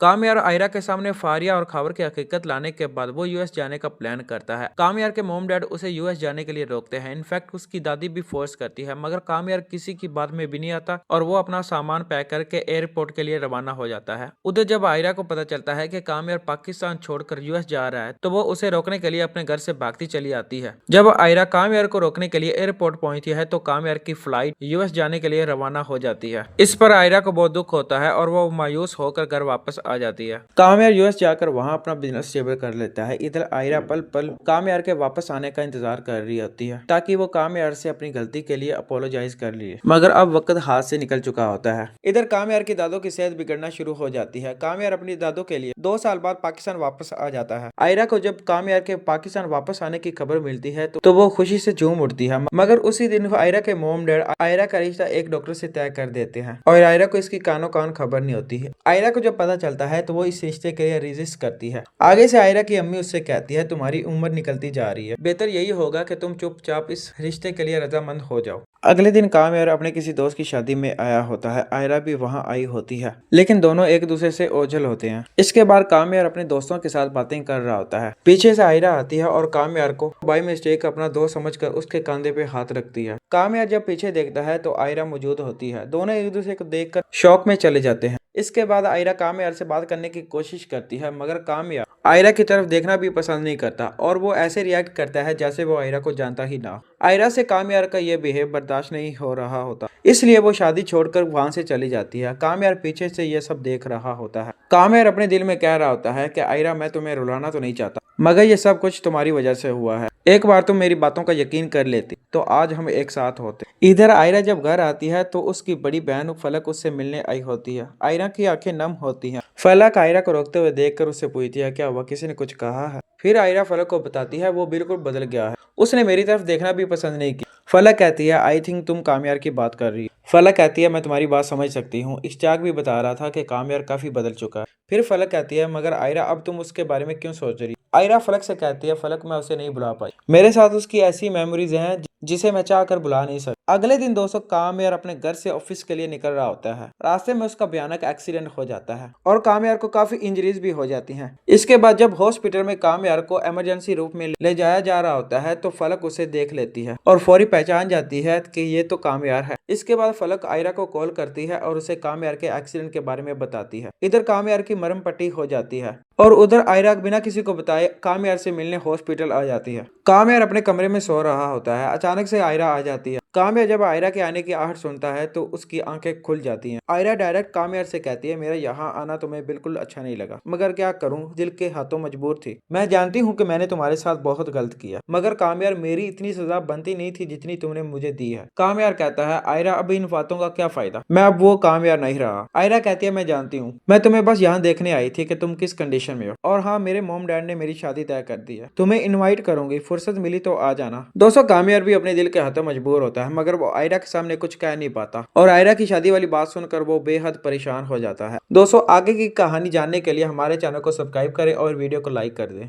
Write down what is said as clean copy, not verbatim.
कामयार आयरा के सामने फारिया और खबर की हकीकत लाने के बाद वो यूएस जाने का प्लान करता है। कामयार के मोम डैड उसे यूएस जाने के लिए रोकते हैं। इनफैक्ट उसकी दादी भी फोर्स करती है, मगर कामयार किसी की बात में भी नहीं आता और वो अपना सामान पैक करके एयरपोर्ट के लिए रवाना हो जाता है। उधर जब आयरा को पता चलता है कि कामयार पाकिस्तान छोड़कर यूएस जा रहा है तो वो उसे रोकने के लिए अपने घर से भागती चली आती है। जब आयरा कामयार को रोकने के लिए एयरपोर्ट पहुंचती है तो कामयार की फ्लाइट यूएस जाने के लिए रवाना हो जाती है। इस पर आयरा को बहुत दुख होता है और वो मायूस होकर घर वापस आ जाती है। कामयार यूएस जाकर वहां अपना बिजनेस स्टेबल कर लेता है। इधर आयरा पल पल कामयार के वापस आने का इंतजार कर रही होती है ताकि वो कामयार से अपनी गलती के लिए अपोलोजाइज कर लिए, मगर अब वक्त हाथ से निकल चुका होता है। इधर कामयार की दादों की सेहत बिगड़ना शुरू हो जाती है। कामयार अपनी दादों के लिए 2 साल बाद पाकिस्तान वापस आ जाता है। आयरा को जब कामयार के पाकिस्तान वापस आने की खबर मिलती है तो वो खुशी से झूम उठती है, मगर उसी दिन आयरा के मोम डैड आयरा का रिश्ता एक डॉक्टर से तय कर देते हैं और आयरा को इसकी कानो कान खबर नहीं होती है। आयरा को जब पता चलता है तो वो इस रिश्ते के लिए रेजिस्ट करती है। आगे से आयरा की अम्मी उससे कहती है तुम्हारी उम्र निकलती जा रही है, बेहतर यही होगा कि तुम चुपचाप इस रिश्ते के लिए रजामंद हो जाओ। अगले दिन कामयार अपने किसी दोस्त की शादी में आया होता है। आयरा भी वहां आई होती है, लेकिन दोनों एक दूसरे से ओझल होते हैं। इसके बाद कामयार अपने दोस्तों के साथ बातें कर रहा होता है। पीछे से आयरा आती है और कामयार को बाई मिस्टेक अपना दोस्त समझकर उसके कंधे पे हाथ रखती है। कामयार जब पीछे देखता है तो आयरा मौजूद होती है। दोनों एक दूसरे को देखकर शौक में चले जाते हैं। इसके बाद आयरा कामयार से बात करने की कोशिश करती है, मगर कामयार आयरा की तरफ देखना भी पसंद नहीं करता और वो ऐसे रिएक्ट करता है जैसे वो आयरा को जानता ही ना। आयरा से कामयार का ये बिहेव बर्दाश्त नहीं हो रहा होता, इसलिए वो शादी छोड़कर वहां से चली जाती है। कामयार पीछे से ये सब देख रहा होता है। कामयार अपने दिल में कह रहा होता है कि आयरा मैं तुम्हें रुलाना तो नहीं चाहता, मगर ये सब कुछ तुम्हारी वजह से हुआ है। एक बार तुम मेरी बातों का यकीन कर लेती तो आज हम एक साथ होते। इधर आयरा जब घर आती है तो उसकी बड़ी बहन फलक उससे मिलने आई होती है। आयरा की आंखें नम होती हैं। फलक आयरा को रोकते हुए देखकर उससे पूछती है क्या हुआ, किसी ने कुछ कहा है? फिर आयरा फलक को बताती है वो बिल्कुल बदल गया है, उसने मेरी तरफ देखना भी पसंद नहीं किया। फलक कहती है आई थिंक तुम कामयार की बात कर रही हो। फलक कहती है मैं तुम्हारी बात समझ सकती हूँ, इश्तियाक भी बता रहा था कि कामयार काफी बदल चुका है। फिर फलक कहती है मगर आयरा अब तुम उसके बारे में क्यों सोच रही? आयरा फलक से कहती है फलक मैं उसे नहीं बुला पाई, मेरे साथ उसकी ऐसी मेमोरीज हैं जिसे मैं चाह कर बुला नहीं सकता। अगले दिन दोस्तों कामयार अपने घर से ऑफिस के लिए निकल रहा होता है। रास्ते में उसका भयानक एक्सीडेंट हो जाता है और कामयार को काफी इंजरीज भी हो जाती हैं। इसके बाद जब हॉस्पिटल में कामयार को इमरजेंसी रूम में ले जाया जा रहा होता है तो फलक उसे देख लेती है और फौरी पहचान जाती है कि ये तो कामयार है। इसके बाद फलक आयरा को कॉल करती है और उसे कामयार के एक्सीडेंट के बारे में बताती है। इधर कामयार की मरहम पट्टी हो जाती है और उधर आयरा बिना किसी को बताए कामयार से मिलने हॉस्पिटल आ जाती है। कामयार अपने कमरे में सो रहा होता है। अचानक से आयरा आ जाती है। कामयार जब आयरा के आने की आहट सुनता है तो उसकी आंखें खुल जाती हैं। आयरा डायरेक्ट कामयार से कहती है मेरा यहाँ आना तुम्हें बिल्कुल अच्छा नहीं लगा, मगर क्या करूँ दिल के हाथों मजबूर थी। मैं जानती हूँ कि मैंने तुम्हारे साथ बहुत गलत किया, मगर कामयार मेरी इतनी सजा बनती नहीं थी जितनी तुमने मुझे दी है। कामयार कहता है आयरा अब इन बातों का क्या फायदा, मैं अब वो कामयार नहीं रहा। आयरा कहती है मैं जानती हूँ, मैं तुम्हें बस यहाँ देखने आई थी कि तुम किस कंडीशन में हो। और हाँ मेरे मोम डैड ने मेरी शादी तय कर दी है, तुम्हें इनवाइट करूंगी, फुर्सत मिली तो आ जाना। दोस्तों कामयार भी अपने दिल के हाथों मजबूर होता है, मगर वो आयरा के सामने कुछ कह नहीं पाता और आयरा की शादी वाली बात सुनकर वो बेहद परेशान हो जाता है। दोस्तों आगे की कहानी जानने के लिए हमारे चैनल को सब्सक्राइब करें और वीडियो को लाइक कर दें।